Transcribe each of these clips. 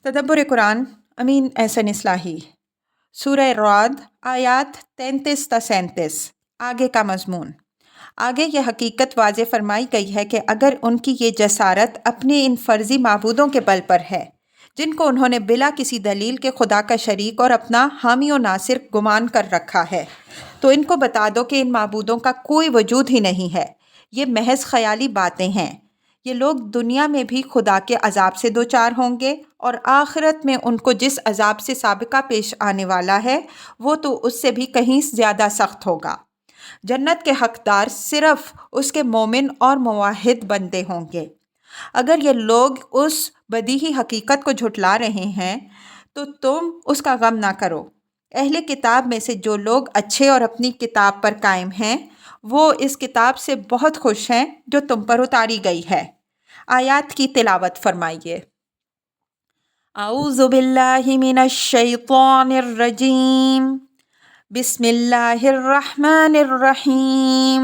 تدبر قرآن امین احسن اصلاحی سورہ رعد آیات 33 تا 37 آگے کا مضمون۔ آگے یہ حقیقت واضح فرمائی گئی ہے کہ اگر ان کی یہ جسارت اپنے ان فرضی معبودوں کے بل پر ہے جن کو انہوں نے بلا کسی دلیل کے خدا کا شریک اور اپنا حامی و ناصر گمان کر رکھا ہے، تو ان کو بتا دو کہ ان معبودوں کا کوئی وجود ہی نہیں ہے، یہ محض خیالی باتیں ہیں۔ یہ لوگ دنیا میں بھی خدا کے عذاب سے دوچار ہوں گے اور آخرت میں ان کو جس عذاب سے سابقہ پیش آنے والا ہے وہ تو اس سے بھی کہیں زیادہ سخت ہوگا۔ جنت کے حقدار صرف اس کے مومن اور موحد بندے ہوں گے۔ اگر یہ لوگ اس بدیہی حقیقت کو جھٹلا رہے ہیں تو تم اس کا غم نہ کرو۔ اہل کتاب میں سے جو لوگ اچھے اور اپنی کتاب پر قائم ہیں وہ اس کتاب سے بہت خوش ہیں جو تم پر اتاری گئی ہے۔ آیات کی تلاوت فرمائیے۔ اعوذ باللہ من الشیطان الرجیم، بسم اللہ الرحمن الرحیم۔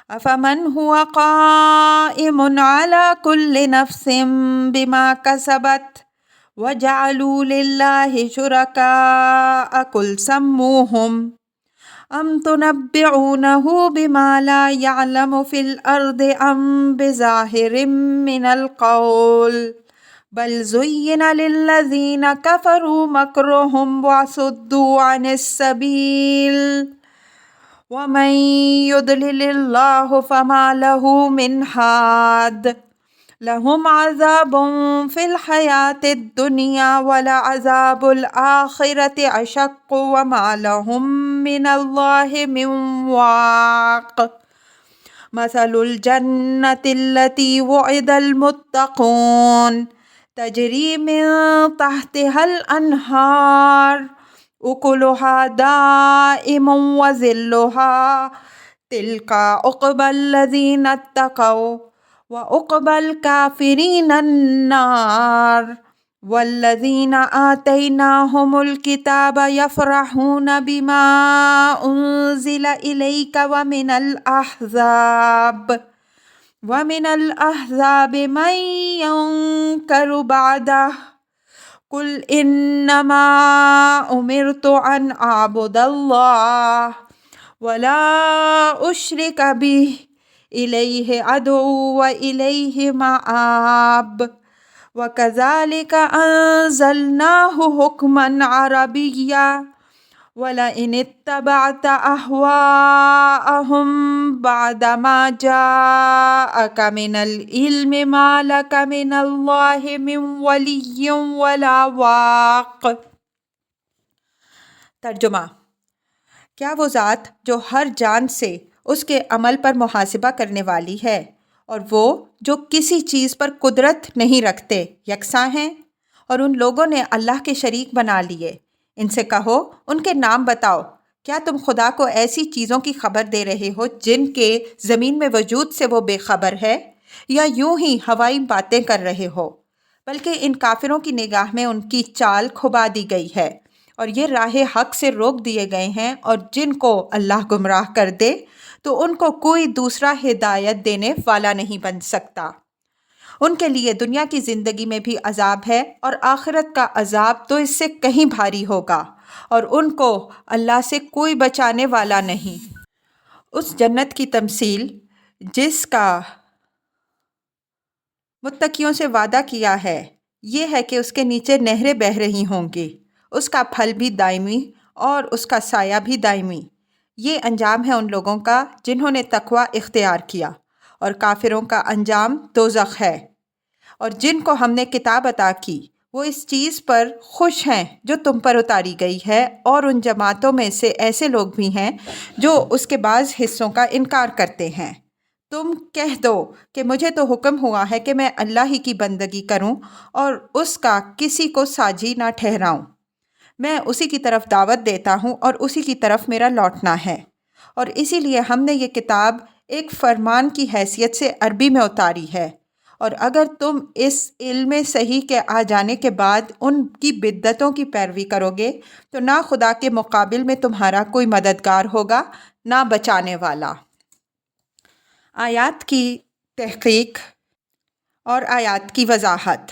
افمن هو قائم على كل نفس بما كسبت وجعلوا لله شركاء قل سموهم ام تنبئونه بما لا يعلم في الارض ام بظاہر من القول بل زين للذين كفروا مكرهم وصدوا عن السبيل ومن يضلل الله فما له من هاد لهم عذاب في الحياة الدنيا ولعذاب الآخرة أشق وما لهم من الله من واق مثل الجنة التي وعد المتقون تجري من تحتها الأنهار أكلها دائم وظلها تلك عقبى الذين اتقوا وعقبى الكافرين النار والذين آتيناهم الكتاب يفرحون بما أنزل إليك ومن الأحزاب من ينكر بعده قل إنما أمرت أن أعبد الله ولا أشرك به إليه أدعو وإليه مآب وكذلك أنزلناه حكما عربيا وَلَئِنِ اتَّبَعْتَ أَهْوَاءَهُمْ بَعْدَمَا جَاءَكَ مِنَ الْعِلْمِ مَا لَكَ مِنَ اللَّهِ مِنْ وَلِيٍّ وَلَا وَاقٍ۔ ترجمہ۔ کیا وہ ذات جو ہر جان سے اس کے عمل پر محاسبہ کرنے والی ہے اور وہ جو کسی چیز پر قدرت نہیں رکھتے یکساں ہیں؟ اور ان لوگوں نے اللہ کے شریک بنا لیے۔ ان سے کہو ان کے نام بتاؤ، کیا تم خدا کو ایسی چیزوں کی خبر دے رہے ہو جن کے زمین میں وجود سے وہ بے خبر ہے، یا یوں ہی ہوائی باتیں کر رہے ہو؟ بلکہ ان کافروں کی نگاہ میں ان کی چال کھبا دی گئی ہے اور یہ راہ حق سے روک دیے گئے ہیں، اور جن کو اللہ گمراہ کر دے تو ان کو کوئی دوسرا ہدایت دینے والا نہیں بن سکتا۔ ان کے لیے دنیا کی زندگی میں بھی عذاب ہے اور آخرت کا عذاب تو اس سے کہیں بھاری ہوگا، اور ان کو اللہ سے کوئی بچانے والا نہیں۔ اس جنت کی تمثیل جس کا متقیوں سے وعدہ کیا ہے یہ ہے کہ اس کے نیچے نہریں بہہ رہی ہوں گی، اس کا پھل بھی دائمی اور اس کا سایہ بھی دائمی۔ یہ انجام ہے ان لوگوں کا جنہوں نے تقوی اختیار کیا، اور کافروں کا انجام دوزخ ہے۔ اور جن کو ہم نے کتاب عطا کی وہ اس چیز پر خوش ہیں جو تم پر اتاری گئی ہے، اور ان جماعتوں میں سے ایسے لوگ بھی ہیں جو اس کے بعض حصوں کا انکار کرتے ہیں۔ تم کہہ دو کہ مجھے تو حکم ہوا ہے کہ میں اللہ ہی کی بندگی کروں اور اس کا کسی کو ساجی نہ ٹھہراؤں۔ میں اسی کی طرف دعوت دیتا ہوں اور اسی کی طرف میرا لوٹنا ہے، اور اسی لیے ہم نے یہ کتاب ایک فرمان کی حیثیت سے عربی میں اتاری ہے، اور اگر تم اس علم صحیح کے آ جانے کے بعد ان کی بدعتوں کی پیروی کرو گے تو نہ خدا کے مقابل میں تمہارا کوئی مددگار ہوگا نہ بچانے والا۔ آیات کی تحقیق اور آیات کی وضاحت۔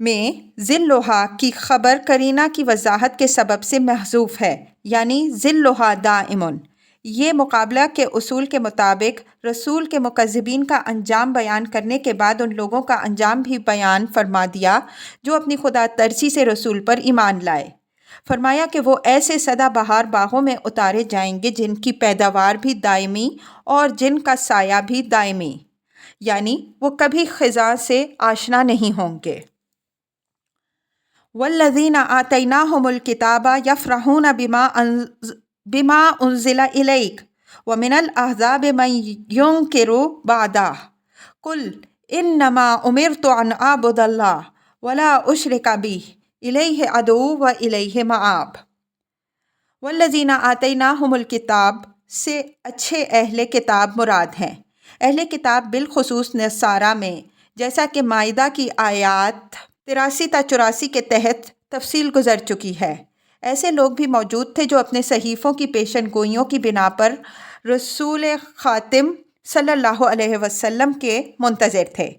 میں ذلھا کی خبر کرینہ کی وضاحت کے سبب سے محذوف ہے، یعنی ذلھا دائمٌ۔ یہ مقابلہ کے اصول کے مطابق رسول کے مکذبین کا انجام بیان کرنے کے بعد ان لوگوں کا انجام بھی بیان فرما دیا جو اپنی خدا ترسی سے رسول پر ایمان لائے۔ فرمایا کہ وہ ایسے سدا بہار باغوں میں اتارے جائیں گے جن کی پیداوار بھی دائمی اور جن کا سایہ بھی دائمی، یعنی وہ کبھی خزاں سے آشنا نہیں ہوں گے۔ والذین آتیناہم الکتاب یفرحون بما انزل الیک ومن الاحزاب من ینکر بعدہ قل انما امرت ان اعبد اللہ ولا اشرک بہ الیہ ادعو والیہ مآب۔ والذین آتیناہم الکتاب سے اچھے اہل کتاب مراد ہیں۔ اہل کتاب بالخصوص نصارہ میں، جیسا کہ مائدہ کی آیات 83 تا 84 کے تحت تفصیل گزر چکی ہے، ایسے لوگ بھی موجود تھے جو اپنے صحیفوں کی پیشن گوئیوں کی بنا پر رسول خاتم صلی اللہ علیہ وسلم کے منتظر تھے۔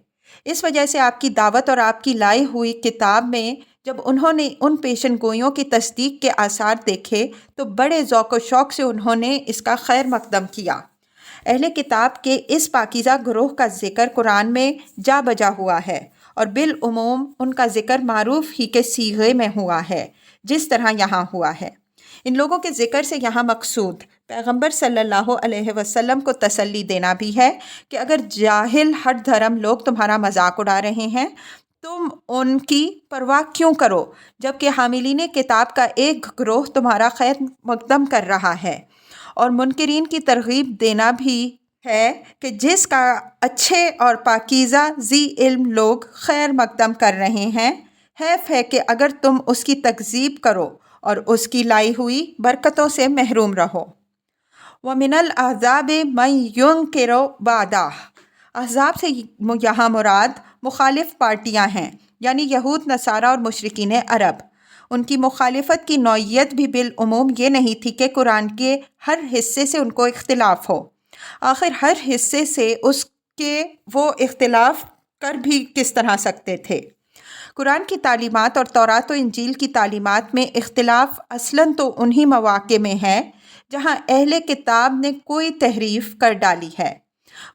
اس وجہ سے آپ کی دعوت اور آپ کی لائی ہوئی کتاب میں جب انہوں نے ان پیشن گوئیوں کی تصدیق کے آثار دیکھے تو بڑے ذوق و شوق سے انہوں نے اس کا خیر مقدم کیا۔ اہل کتاب کے اس پاکیزہ گروہ کا ذکر قرآن میں جا بجا ہوا ہے، اور بالعموم ان کا ذکر معروف ہی کے صیغے میں ہوا ہے جس طرح یہاں ہوا ہے۔ ان لوگوں کے ذکر سے یہاں مقصود پیغمبر صلی اللہ علیہ وسلم کو تسلی دینا بھی ہے کہ اگر جاہل ہٹ دھرم لوگ تمہارا مذاق اڑا رہے ہیں تم ان کی پرواہ کیوں کرو، جبکہ حاملین کتاب کا ایک گروہ تمہارا خیر مقدم کر رہا ہے۔ اور منکرین کی ترغیب دینا بھی ہے کہ جس کا اچھے اور پاکیزہ ذی علم لوگ خیر مقدم کر رہے ہیں، حیف ہے کہ اگر تم اس کی تکذیب کرو اور اس کی لائی ہوئی برکتوں سے محروم رہو۔ وَمِنَ الْأَحْزَابِ مَن يُنْكِرُ بَعْدَهُ۔ احزاب سے یہاں مراد مخالف پارٹیاں ہیں، یعنی یہود، نصارہ اور مشرکین عرب۔ ان کی مخالفت کی نوعیت بھی بالعموم یہ نہیں تھی کہ قرآن کے ہر حصے سے ان کو اختلاف ہو، آخر ہر حصے سے اس کے وہ اختلاف کر بھی کس طرح سکتے تھے۔ قرآن کی تعلیمات اور تورات و انجیل کی تعلیمات میں اختلاف اصلاً تو انہی مواقع میں ہے جہاں اہل کتاب نے کوئی تحریف کر ڈالی ہے۔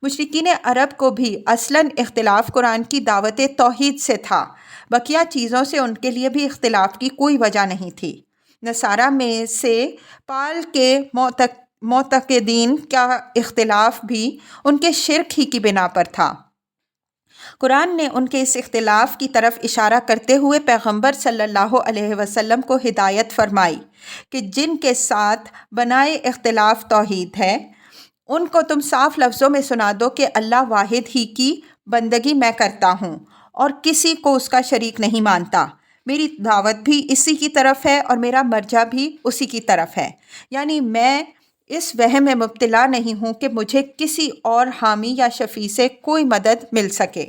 مشرکین عرب کو بھی اصلاً اختلاف قرآن کی دعوت توحید سے تھا، بقیہ چیزوں سے ان کے لیے بھی اختلاف کی کوئی وجہ نہیں تھی۔ نصارہ میں سے پال کے معتقدین کا اختلاف بھی ان کے شرک ہی کی بنا پر تھا۔ قرآن نے ان کے اس اختلاف کی طرف اشارہ کرتے ہوئے پیغمبر صلی اللہ علیہ وسلم کو ہدایت فرمائی کہ جن کے ساتھ بنائے اختلاف توحید ہے ان کو تم صاف لفظوں میں سنا دو کہ اللہ واحد ہی کی بندگی میں کرتا ہوں اور کسی کو اس کا شریک نہیں مانتا، میری دعوت بھی اسی کی طرف ہے اور میرا مرجع بھی اسی کی طرف ہے، یعنی میں اس وہم میں مبتلا نہیں ہوں کہ مجھے کسی اور حامی یا شفیع سے کوئی مدد مل سکے۔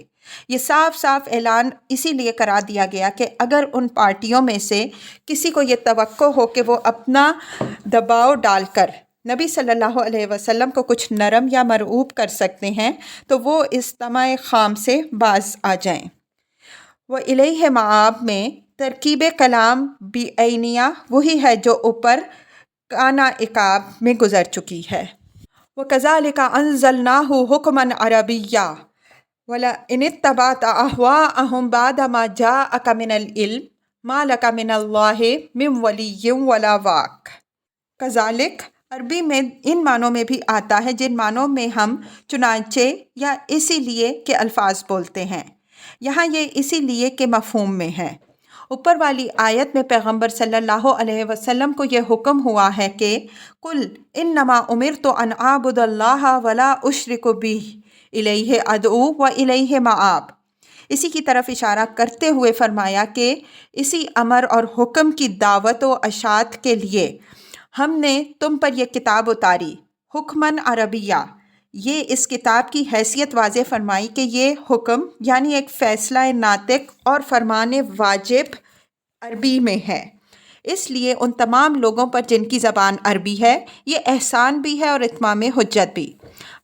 یہ صاف صاف اعلان اسی لیے کرا دیا گیا کہ اگر ان پارٹیوں میں سے کسی کو یہ توقع ہو کہ وہ اپنا دباؤ ڈال کر نبی صلی اللہ علیہ وسلم کو کچھ نرم یا مرعوب کر سکتے ہیں تو وہ اس طمع خام سے باز آ جائیں۔ وَإِلَيْهِ مَآب میں ترکیب کلام بعینیہ وہی ہے جو اوپر کانا عقاب میں گزر چکی ہے۔ وَكَذَلِكَ أَنزَلْنَاهُ حُكْمًا عَرَبِيًّا وَلَئِنِ اتَّبَعْتَ أَهْوَاءَهُمْ بَعْدَ مَا جَاءَكَ مِنَ الْعِلْمِ مَا لَكَ مِنَ اللَّهِ مِنْ وَلِيٍّ وَلَا وَاقٍ۔ کذالک عربی میں ان معنوں میں بھی آتا ہے جن معنوں میں ہم چنانچہ یا اسی لیے کے الفاظ بولتے ہیں، یہاں یہ اسی لیے کے مفہوم میں ہے۔ اوپر والی آیت میں پیغمبر صلی اللہ علیہ وسلم کو یہ حکم ہوا ہے کہ قل انما امرت ان اعبد اللہ ولا اشرک بہ الیہ ادعو والیہ مآب۔ اسی کی طرف اشارہ کرتے ہوئے فرمایا کہ اسی امر اور حکم کی دعوت و اشاعت کے لیے ہم نے تم پر یہ کتاب اتاری، حکماً عربیہ۔ یہ اس کتاب کی حیثیت واضح فرمائی کہ یہ حکم یعنی ایک فیصلہ ناطق اور فرمان واجب عربی میں ہے، اس لیے ان تمام لوگوں پر جن کی زبان عربی ہے یہ احسان بھی ہے اور اتمام حجت بھی۔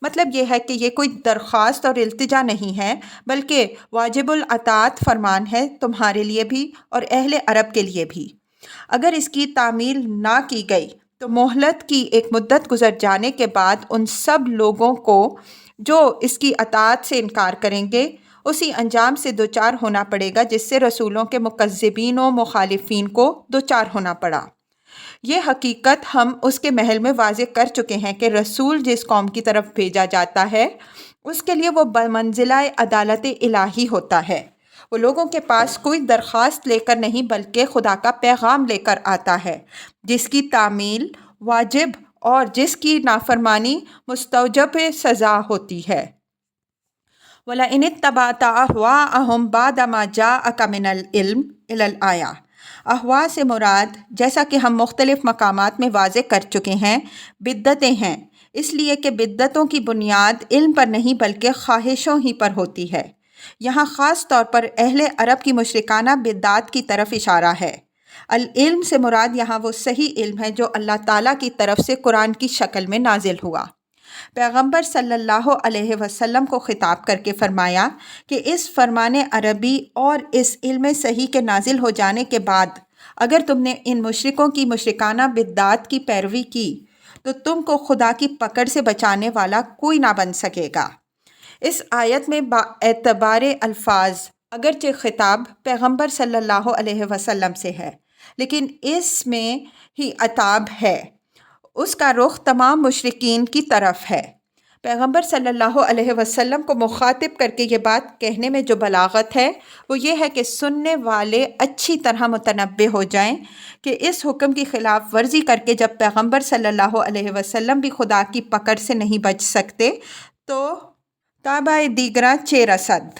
مطلب یہ ہے کہ یہ کوئی درخواست اور التجا نہیں ہے، بلکہ واجب الاطاعت فرمان ہے تمہارے لیے بھی اور اہل عرب کے لیے بھی۔ اگر اس کی تعمیل نہ کی گئی تو مہلت کی ایک مدت گزر جانے کے بعد ان سب لوگوں کو جو اس کی اطاعت سے انکار کریں گے اسی انجام سے دوچار ہونا پڑے گا جس سے رسولوں کے مکذبین و مخالفین کو دوچار ہونا پڑا۔ یہ حقیقت ہم اس کے محل میں واضح کر چکے ہیں کہ رسول جس قوم کی طرف بھیجا جاتا ہے اس کے لیے وہ بمنزلہ عدالت الہی ہوتا ہے۔ وہ لوگوں کے پاس کوئی درخواست لے کر نہیں بلکہ خدا کا پیغام لے کر آتا ہے جس کی تعمیل واجب اور جس کی نافرمانی مستوجب سزا ہوتی ہے۔ وَلَئِنِ اتَّبَعْتَ أَهْوَاءَهُمْ بَعْدَ مَا جَاءَكَ مِنَ الْعِلْمِ إِلَى الْآيَةِ۔ احوا سے مراد، جیسا کہ ہم مختلف مقامات میں واضح کر چکے ہیں، بدعتیں ہیں، اس لیے کہ بدعتوں کی بنیاد علم پر نہیں بلکہ خواہشوں ہی پر ہوتی ہے۔ یہاں خاص طور پر اہل عرب کی مشرکانہ بدعات کی طرف اشارہ ہے۔ العلم سے مراد یہاں وہ صحیح علم ہے جو اللہ تعالیٰ کی طرف سے قرآن کی شکل میں نازل ہوا۔ پیغمبر صلی اللہ علیہ وسلم کو خطاب کر کے فرمایا کہ اس فرمان عربی اور اس علم صحیح کے نازل ہو جانے کے بعد اگر تم نے ان مشرکوں کی مشرکانہ بدعات کی پیروی کی تو تم کو خدا کی پکڑ سے بچانے والا کوئی نہ بن سکے گا۔ اس آیت میں با اعتبار الفاظ اگرچہ خطاب پیغمبر صلی اللہ علیہ وسلم سے ہے، لیکن اس میں ہی عتاب ہے، اس کا رخ تمام مشرکین کی طرف ہے۔ پیغمبر صلی اللہ علیہ وسلم کو مخاطب کر کے یہ بات کہنے میں جو بلاغت ہے وہ یہ ہے کہ سننے والے اچھی طرح متنبہ ہو جائیں کہ اس حکم کی خلاف ورزی کر کے جب پیغمبر صلی اللہ علیہ وسلم بھی خدا کی پکڑ سے نہیں بچ سکتے تو تابع دیگراں چے رسد۔